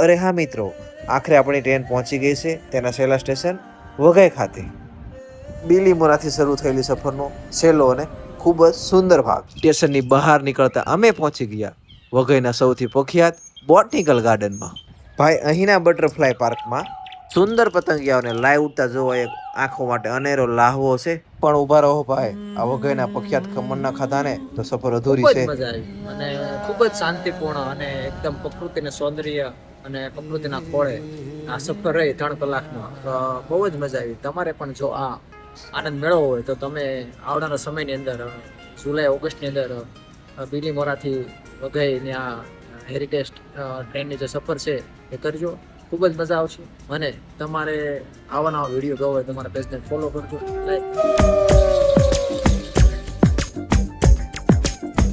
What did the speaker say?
અરે હા મિત્રો, આખરે આપણી ટ્રેન પહોંચી ગઈ છે તેના છેલ્લા સ્ટેશન વઘઈ ખાતે. બીલીમોરાથી શરૂ થયેલી સફરનો છેલ્લો અને ખૂબ જ સુંદર ભાગ. સ્ટેશનની બહાર નીકળતા અમે પહોંચી ગયા વઘઈના સૌથી પ્રખ્યાત બોટનિકલ ગાર્ડનમાં. ભાઈ, અહીંના બટરફ્લાય પાર્કમાં સુંદર પતંગિયાઓને લાઈવ ઉડતા જોવા એક આંખો માટે અનેરો લાહવો છે. પણ ઊભા રહો ભાઈ, આ વઘઈના પ્રખ્યાત ખમણના ખાધાને તો સફર અધૂરી ખૂબ છે. જ મજા આવી અને ખૂબ જ શાંતિપૂર્ણ અને એકદમ પ્રકૃતિને સૌંદર્ય અને પ્રકૃતિના ખોળે આ સફર રહી 3 કલાકનો. તો બહુ જ મજા આવી. તમારે પણ જો આ આનંદ મેળવવો હોય તો તમે આવનારા સમયની અંદર જુલાઈ ઓગસ્ટની અંદર બીલીમોરાથી વઘઈની આ હેરિટેજ ટ્રેનની જે સફર છે એ કરજો. ખૂબ જ મજા આવશે. અને તમારે આવા નવા વિડીયો ગયો હોય તમારા પેજને ફોલો કરજો, લાઈક